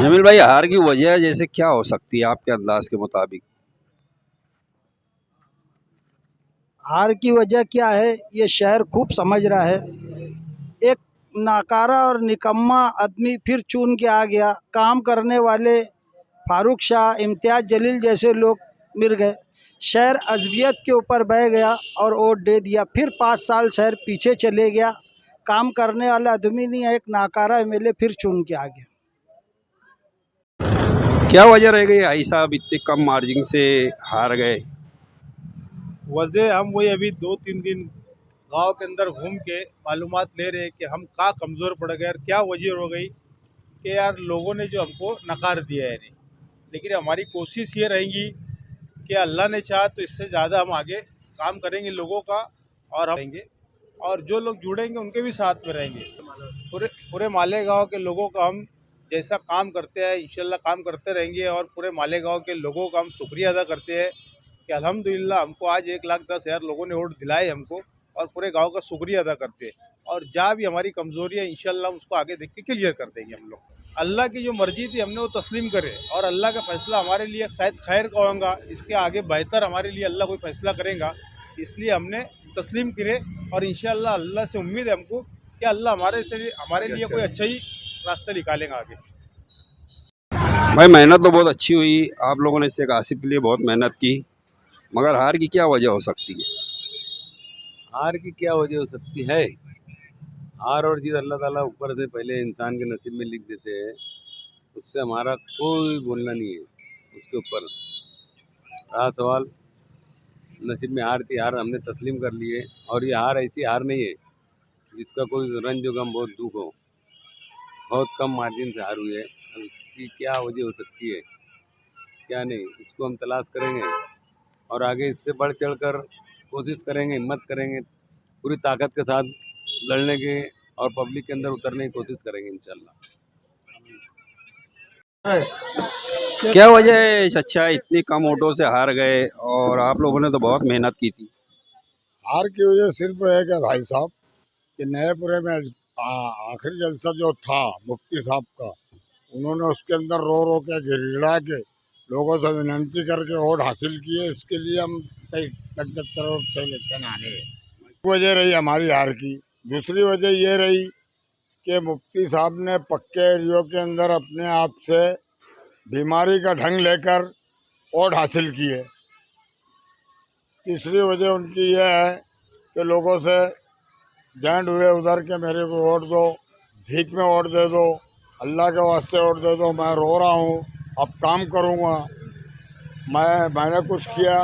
जमील भाई, हार की वजह जैसे क्या हो सकती है आपके अंदाज के मुताबिक? हार की वजह क्या है, ये शहर खूब समझ रहा है। एक नाकारा और निकम्मा आदमी फिर चुन के आ गया। काम करने वाले फारूक शाह, इम्तियाज़ जलील जैसे लोग मिल गए। शहर अज़बियत के ऊपर बह गया और वोट दे दिया। फिर 5 साल शहर पीछे चले गया। काम करने वाला आदमी नहीं है, एक नाकारा एमएलए फिर चुन के आ गया। क्या वजह रह गई आई साहब, इतने कम मार्जिन से हार गए? वजह हम वही अभी 2-3 दिन गांव के अंदर घूम के मालूमात ले रहे हैं कि हम कहाँ कमज़ोर पड़ गए और क्या वजह हो गई कि यार लोगों ने जो हमको नकार दिया है नहीं। लेकिन हमारी कोशिश ये रहेगी कि अल्लाह ने चाहा तो इससे ज़्यादा हम आगे काम करेंगे लोगों का, और हम रहेंगे और जो लोग जुड़ेंगे उनके भी साथ में रहेंगे। पूरे पूरे मालेगांव के लोगों का हम जैसा काम करते हैं इंशाल्लाह काम करते रहेंगे, और पूरे मालेगांव के लोगों का हम शुक्रिया अदा करते हैं कि अल्हम्दुलिल्लाह हमको आज 1,10,000 लोगों ने वोट दिलाए हमको, और पूरे गांव का शुक्रिया अदा करते हैं। और जहाँ भी हमारी कमज़ोरी है इंशाल्लाह उसको आगे देख के क्लियर कर देंगे हम लोग। अल्लाह की जो मर्जी थी हमने वो तस्लीम करे, और अल्लाह का फ़ैसला हमारे लिए शायद खैर का होगा, इसके आगे बेहतर हमारे लिए अल्लाह कोई फ़ैसला करेगा, इसलिए हमने तस्लीम करे। और इंशाल्लाह अल्लाह से उम्मीद है हमको कि अल्लाह हमारे लिए कोई अच्छा ही रास्ता निकालेगा आगे। भाई, मेहनत तो बहुत अच्छी हुई आप लोगों ने, शेख आसिफ के लिए बहुत मेहनत की, मगर हार की क्या वजह हो सकती है? हार की क्या वजह हो सकती है? हार और जीत अल्लाह ताला ऊपर से पहले इंसान के नसीब में लिख देते हैं, उससे हमारा कोई बोलना नहीं है। उसके ऊपर रहा सवाल, नसीब में हार थी, हार हमने तस्लीम कर ली है। और ये हार ऐसी हार नहीं है जिसका कोई रंज गम बहुत दुख हो। बहुत कम मार्जिन से हार हुई है। अब इसकी क्या वजह हो सकती है, क्या नहीं, उसको हम तलाश करेंगे और आगे इससे बढ़ चढ़ कर कोशिश करेंगे, हिम्मत करेंगे, पूरी ताकत के साथ लड़ने के और पब्लिक के अंदर उतरने की कोशिश करेंगे इंशाल्लाह। क्या वजह है अच्छा इतनी कम वोटों से हार गए, और आप लोगों ने तो बहुत मेहनत की थी? हार की वजह सिर्फ है कि भाई साहब कि नएपुरे में आखिरी जलसा जो था मुफ्ती साहब का, उन्होंने उसके अंदर रो रो के गिड़गिड़ा के लोगों से विनती करके वोट हासिल किए। इसके लिए हम 75 वोट से इलेक्शन आ गए। वजह रही हमारी हार की। दूसरी वजह ये रही कि मुफ्ती साहब ने पक्के एरियो के अंदर अपने आप से बीमारी का ढंग लेकर वोट हासिल किए। तीसरी वजह उनकी यह है कि लोगों से जैंड हुए उधर के मेरे को वोट दो, भीख में वोट दे दो, अल्लाह के वास्ते वोट दे दो, मैं रो रहा हूँ, अब काम करूँगा, मैंने कुछ किया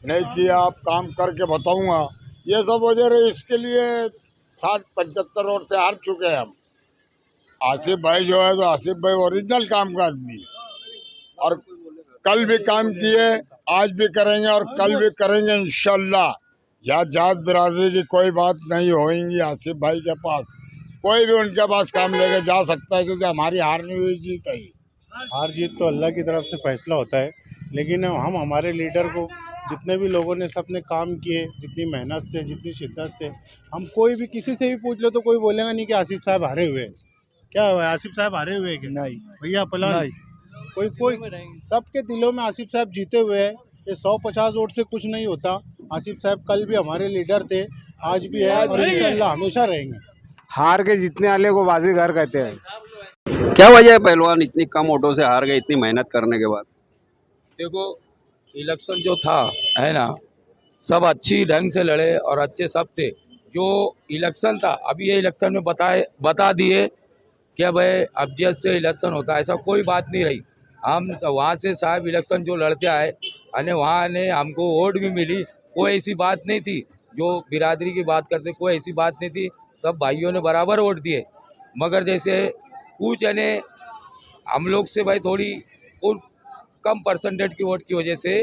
नहीं किया, अब काम करके बताऊँगा। ये सब वजह रही। इसके लिए 60-75 वोट से हार चुके हैं हम। आसिफ भाई जो है, तो आसिफ भाई ओरिजिनल काम का आदमी है, और कल भी काम किए, आज भी करेंगे और कल भी करेंगे इंशाल्लाह। या जात बिरादरी की कोई बात नहीं होगी। आसिफ भाई के पास कोई भी उनके पास काम लेके जा सकता है, क्योंकि हमारी हार नहीं हुई, जीत है। हार जीत तो अल्लाह की तरफ से फैसला होता है, लेकिन हम हमारे लीडर को, जितने भी लोगों ने सबने काम किए, जितनी मेहनत से, जितनी शिद्दत से, हम कोई भी किसी से भी पूछ लो तो कोई बोलेगा नहीं कि आसिफ साहब हारे हुए हैं। क्या हुआ, आसिफ साहब हारे हुए हैं कि नहीं? भैया पलान कोई सबके दिलों में आसिफ साहब जीते हुए हैं। ये 150 वोट से कुछ नहीं होता। आसिफ साहब कल भी हमारे लीडर थे, आज भी है और इंशाल्लाह हमेशा रहेंगे। हार के जीतने वाले को बाजीगर कहते हैं। क्या वजह है पहलवान इतनी कम वोटों से हार गए इतनी मेहनत करने के बाद? देखो, इलेक्शन जो था है ना, सब अच्छी ढंग से लड़े और अच्छे सब थे। जो इलेक्शन था, अभी ये इलेक्शन में बता दिए कि भाई अब्दियत से इलेक्शन होता है, ऐसा कोई बात नहीं रही। हम वहाँ से साहब इलेक्शन जो लड़ते आए, अने वहाँ ने हमको वोट भी मिली, कोई ऐसी बात नहीं थी। जो बिरादरी की बात करते, कोई ऐसी बात नहीं थी, सब भाइयों ने बराबर वोट दिए। मगर जैसे कुछ यानी हम लोग से भाई थोड़ी कम परसेंटेज की वोट की वजह से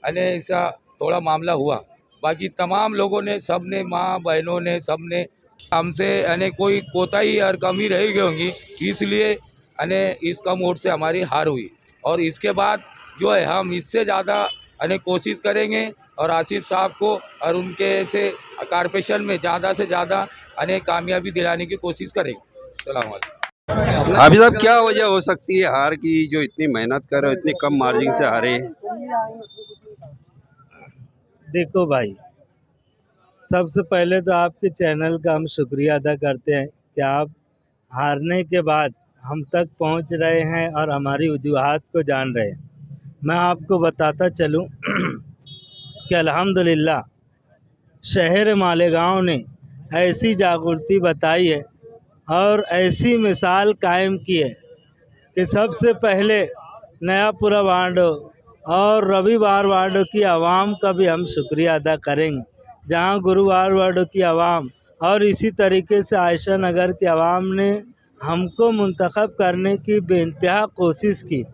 अने ऐसा थोड़ा मामला हुआ। बाकी तमाम लोगों ने, सब ने, माँ बहनों ने, सब ने हमसे अने कोई कोताही और कमी रह गई होंगी, इसलिए अने इस कम वोट से हमारी हार हुई। और इसके बाद जो है हम इससे ज़्यादा अने कोशिश करेंगे और आसिफ साहब को और उनके से कॉर्पोरेशन में ज़्यादा से ज़्यादा अने कामयाबी दिलाने की कोशिश करेंगे। सलाम अलैकुम। हाफिज साहब क्या वजह हो सकती है हार की, जो इतनी मेहनत कर रहे हो, इतनी कम मार्जिन से हारे? देखो भाई, सबसे पहले तो आपके चैनल का हम शुक्रिया अदा करते हैं कि आप हारने के बाद हम तक पहुंच रहे हैं और हमारी वजूहात को जान रहे हैं। मैं आपको बताता चलूं कि अल्हम्दुलिल्लाह शहर मालेगांव ने ऐसी जागृति बताई है और ऐसी मिसाल कायम की है कि सबसे पहले नयापुरा वार्डो और रविवार वार्डो की आवाम का भी हम शुक्रिया अदा करेंगे, जहां गुरुवार वार्डो की आवाम और इसी तरीके से आयशा नगर की आवाम ने हमको मुंतखब करने की बेइंतहा कोशिश की।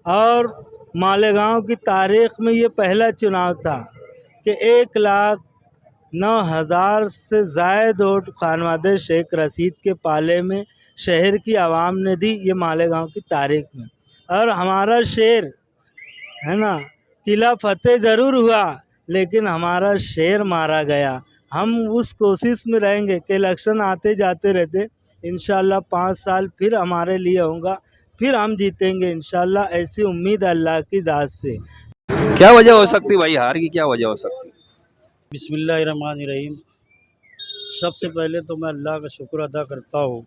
और मालेगांव की तारीख़ में ये पहला चुनाव था कि 1,09,000 से ज़ायद वोट खानवादे शेख रशीद के पाले में शहर की आवाम ने दी, ये मालेगांव की तारीख़ में। और हमारा शेर है ना, किला फतेह ज़रूर हुआ लेकिन हमारा शेर मारा गया। हम उस कोशिश में रहेंगे कि इलेक्शन आते जाते रहते, इंशाल्लाह 5 साल फिर हमारे लिए होगा, फिर हम जीतेंगे इंशाल्लाह, ऐसी उम्मीद अल्लाह की दात से। क्या वजह हो सकती है भाई, हार की क्या वजह हो सकती है? बिस्मिल्लाहिर्रहमानिर्रहीम। सबसे पहले तो मैं अल्लाह का शुक्र अदा करता हूँ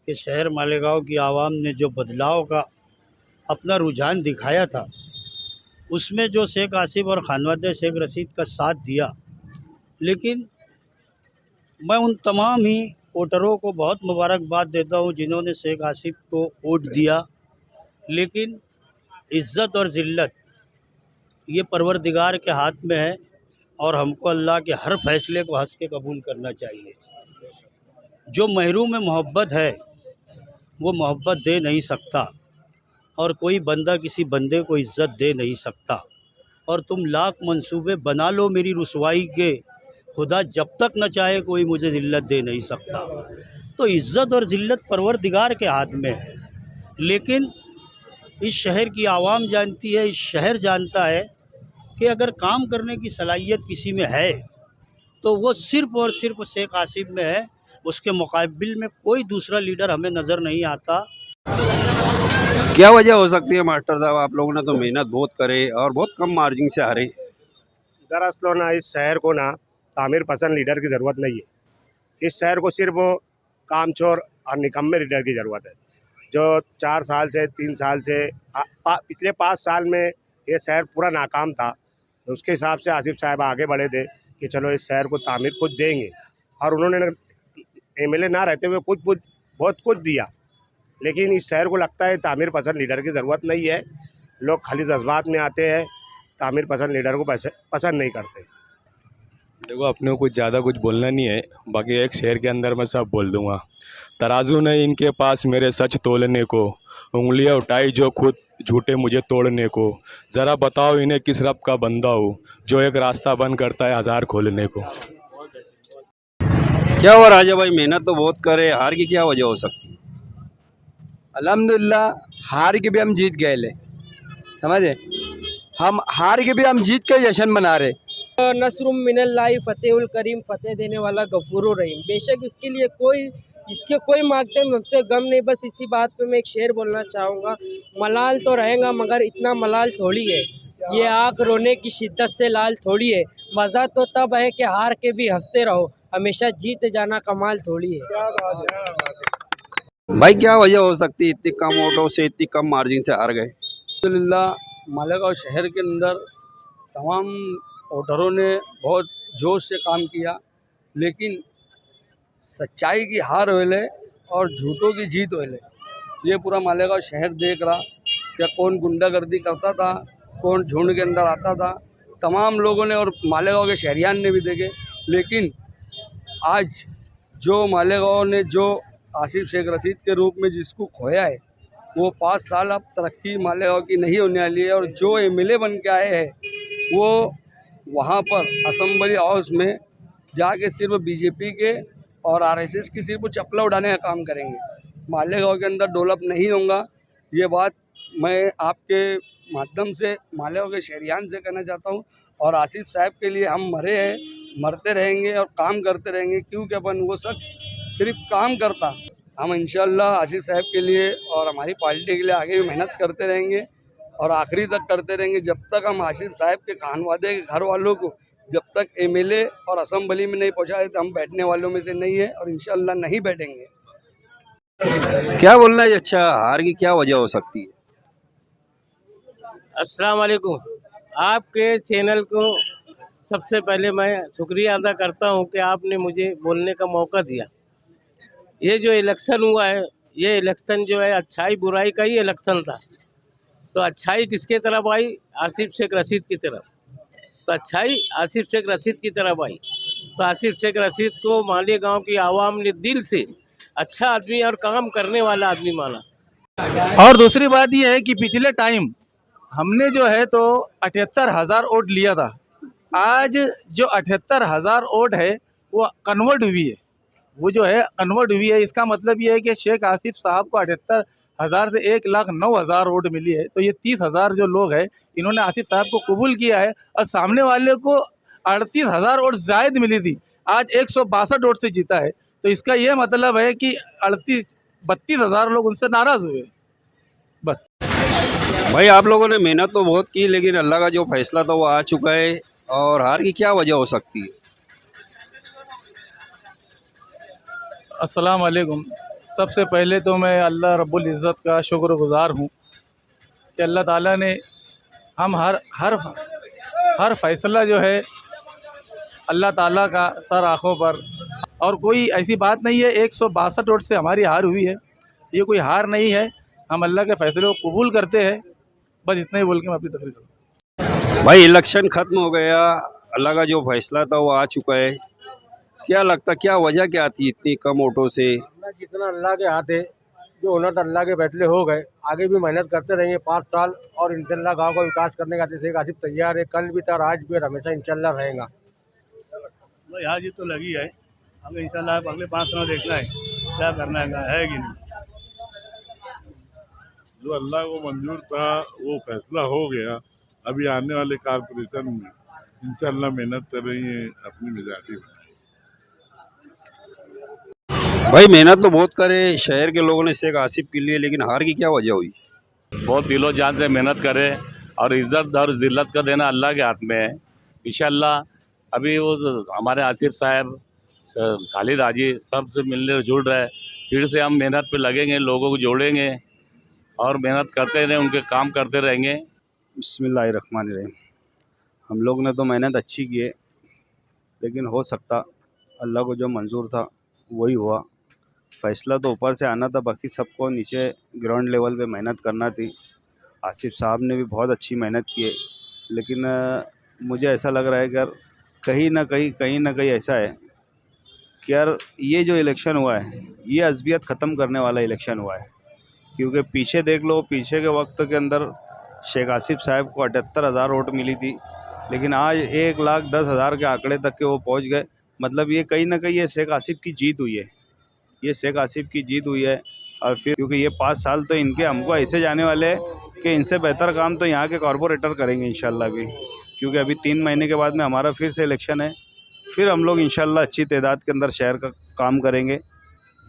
कि शहर मालेगांव की आवाम ने जो बदलाव का अपना रुझान दिखाया था, उसमें जो शेख आसिफ और खानवादे शेख रशीद का साथ दिया। लेकिन मैं उन तमाम ही वोटरों को बहुत मुबारकबाद देता हूँ जिन्होंने शेख आसिफ को वोट दिया। लेकिन इज़्ज़त और ज़िल्लत ये परवरदिगार के हाथ में है और हमको अल्लाह के हर फैसले को हंस के कबूल करना चाहिए। जो महरूम में मोहब्बत है वो मोहब्बत दे नहीं सकता और कोई बंदा किसी बंदे को इज़्ज़त दे नहीं सकता। और तुम लाख मंसूबे बना लो मेरी रुसवाई के, खुदा जब तक न चाहे कोई मुझे ज़िल्लत दे नहीं सकता। तो इज़्ज़त और ज़िल्लत परवरदिगार के हाथ में है। लेकिन इस शहर की आवाम जानती है, इस शहर जानता है कि अगर काम करने की सलाहियत किसी में है तो वो सिर्फ़ और सिर्फ शेख आसिफ में है। उसके मुकाबिल में कोई दूसरा लीडर हमें नज़र नहीं आता। क्या वजह हो सकती है मास्टर साहब, आप लोगों ने तो मेहनत बहुत करे और बहुत कम मार्जिन से हारे? दरअसल ना इस शहर को ना तामीर पसंद लीडर की ज़रूरत नहीं है। इस शहर को सिर्फ कामचोर और निकम्मे लीडर की ज़रूरत है, जो 4 साल से 3 साल से पिछले 5 साल में ये शहर पूरा नाकाम था। तो उसके हिसाब से आसिफ साहब आगे बढ़े थे कि चलो इस शहर को तामीर खुद देंगे, और उन्होंने एमएलए ना रहते हुए बहुत कुछ दिया। लेकिन इस शहर को लगता है तामीर पसंद लीडर की ज़रूरत नहीं है। लोग खाली जज्बात में आते हैं, तामीर पसंद लीडर को पसंद नहीं करते। देखो, अपने को कुछ ज़्यादा कुछ बोलना नहीं है, बाकी एक शहर के अंदर मैं सब बोल दूंगा। तराजू ने इनके पास मेरे सच तोलने को, उंगलियां उठाई जो खुद झूठे मुझे तोड़ने को। ज़रा बताओ इन्हें किस रब का बंदा हो, जो एक रास्ता बंद करता है 1000 खोलने को। क्या हुआ राजा भाई, मेहनत तो बहुत करे, हार की क्या वजह हो सकती है? अल्हम्दुलिल्लाह हार के भी हम जीत गए ले, समझे, हम हार के भी हम जीत के जश्न मना रहे। नसरुम मिनल्लाहि फतेहुल करीम, फतेह देने वाला गफूरुर रहीम। बेशक इसके लिए कोई मांगते मुझसे गम नहीं। बस इसी बात पे मैं एक शेर बोलना चाहूँगा, मलाल तो रहेगा मगर इतना मलाल थोड़ी है, ये आँख रोने की शिद्दत से लाल थोड़ी है। मज़ा तो तब है कि हार के भी हंसते रहो, हमेशा जीत जाना कमाल थोड़ी है। भाई क्या वजह हो सकती है, इतनी कम वोटों से, इतनी कम मार्जिन से हार गए? अल्हम्दुलिल्लाह मालेगांव शहर के अंदर तमाम वोटरों ने बहुत जोश से काम किया, लेकिन सच्चाई की हार होले और झूठों की जीत होले, ये पूरा मालेगांव शहर देख रहा कि कौन गुंडागर्दी करता था, कौन झुंड के अंदर आता था। तमाम लोगों ने और मालेगांव के शहरियान ने भी देखे। लेकिन आज जो मालेगांव ने जो आसिफ शेख रशीद के रूप में जिसको खोया है, वो 5 साल अब तरक्की मालेगांव की नहीं होने वाली है। और जो एमएलए बन के आए हैं वो वहाँ पर असेंबली हाउस में जाके सिर्फ बीजेपी के और आरएसएस की सिर्फ चप्पला उड़ाने का काम करेंगे, मालेगांव के अंदर डेवलप नहीं होगा। ये बात मैं आपके माध्यम से मालेगांव के शहरियान से कहना चाहता हूँ। और आसिफ साहब के लिए हम मरे हैं, मरते रहेंगे और काम करते रहेंगे, क्योंकि अपन वो शख्स सिर्फ काम करता, हम इंशाल्लाह आसिफ साहब के लिए और हमारी पार्टी के लिए आगे भी मेहनत करते रहेंगे और आखिरी तक करते रहेंगे, जब तक हम आसिफ साहब के खानवादे के घर वालों को जब तक एमएलए और असम्बली में नहीं पहुँचाए तो हम बैठने वालों में से नहीं है और इंशाल्लाह नहीं बैठेंगे। क्या बोलना है? अच्छा, हार की क्या वजह हो सकती है? अस्सलाम वालेकुम। आपके चैनल को सबसे पहले मैं शुक्रिया अदा करता हूं कि आपने मुझे बोलने का मौका दिया। ये जो इलेक्शन हुआ है, ये इलेक्शन जो है अच्छाई बुराई का ही इलेक्शन था। तो अच्छाई किसके तरफ आई? आसिफ शेख रशीद की तरफ। तो अच्छाई आसिफ शेख रशीद की तरफ आई। तो आसिफ शेख रशीद को मालेगांव की आवाम ने दिल से अच्छा आदमी और काम करने वाला आदमी माना। और दूसरी बात यह है कि पिछले टाइम हमने जो है तो 78,000 वोट लिया था। आज जो 78,000 वोट है वो कन्वर्ट हुई है, वो जो है कन्वर्ट हुई है। इसका मतलब ये है कि शेख आसिफ साहब को 78,000 से 1,09,000 वोट मिली है। तो ये 30,000 जो लोग हैं इन्होंने आसिफ साहब को कबूल किया है और सामने वाले को 38,000 वोट जायद मिली थी, आज 162 वोट से जीता है। तो इसका ये मतलब है कि 32,000 लोग उनसे नाराज़ हुए। बस भाई, आप लोगों ने मेहनत तो बहुत की, लेकिन अल्लाह का जो फैसला था वो आ चुका है, और हार की क्या वजह हो सकती है? अस्सलाम वालेकुम। सबसे पहले तो मैं अल्लाह रब्बुल इज़्ज़त का शुक्रगुज़ार हूँ कि अल्लाह ताला ने हम हर फैसला जो है अल्लाह ताला का सर आँखों पर, और कोई ऐसी बात नहीं है 162 वोट से हमारी हार हुई है, ये कोई हार नहीं है। हम अल्लाह के फैसले को कबूल करते हैं। बस इतना ही बोल के मैं अपनी तकरीर करूँ। भाई, इलेक्शन ख़त्म हो गया, अल्लाह का जो फैसला था वो आ चुका है। क्या लगता, क्या वजह क्या थी इतनी कम वोटों से? जितना अल्लाह के हाथ है, जो होना था अल्लाह के फैसले हो गए। आगे भी मेहनत करते रहेंगे 5 साल, और इंशाल्लाह गांव का विकास करने का शेख आसिफ तैयार है। कल भी था, आज भी और हमेशा इंशाल्लाह रहेगा। यहाँ जी तो लगी है, हमें इंशाल्लाह अगले 5 साल देखना है क्या करना है कि नहीं। जो अल्लाह को मंजूर था वो फैसला हो गया। अभी आने वाले कारपोरेशन में इंशाल्लाह मेहनत कर रही है अपनी मेजॉरिटी में। भाई, मेहनत तो बहुत करे शहर के लोगों ने शेख आसिफ के लिए, लेकिन हार की क्या वजह हुई? बहुत दिलो जान से मेहनत करे और इज़्ज़त और ज़िल्लत का देना अल्लाह के हाथ में है। इंशाल्लाह अभी वो हमारे आसिफ साहब, खालिद हाजी सब से मिलने जुड़ रहे। फिर से हम मेहनत पे लगेंगे, लोगों को जोड़ेंगे और मेहनत करते रहें, उनके काम करते रहेंगे। बिस्मिल्लाहिर्रहमानिर्रहीम। हम लोग ने तो मेहनत अच्छी की है, लेकिन हो सकता अल्लाह को जो मंजूर था वही हुआ। फ़ैसला तो ऊपर से आना था, बाकी सबको नीचे ग्राउंड लेवल पे मेहनत करना थी। आसिफ साहब ने भी बहुत अच्छी मेहनत की है, लेकिन मुझे ऐसा लग रहा है कि यार कहीं ना कहीं ऐसा है कि यार ये जो इलेक्शन हुआ है ये अज़बियत ख़त्म करने वाला इलेक्शन हुआ है। क्योंकि पीछे देख लो, पीछे के वक्त के अंदर शेख आसिफ साहब को 78,000 वोट मिली थी, लेकिन आज 1,10,000 के आंकड़े तक के वो पहुंच गए। मतलब ये कहीं ना कहीं ये शेख आसिफ की जीत हुई है, ये शेख आसिफ की जीत हुई है। और फिर क्योंकि ये 5 साल तो इनके हमको ऐसे जाने वाले हैं कि इनसे बेहतर काम तो यहाँ के कॉरपोरेटर करेंगे इंशाल्लाह भी। क्योंकि अभी 3 महीने के बाद में हमारा फिर से इलेक्शन है, फिर हम लोग इंशाल्लाह अच्छी तादाद के अंदर शहर का काम करेंगे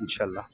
इंशाल्लाह।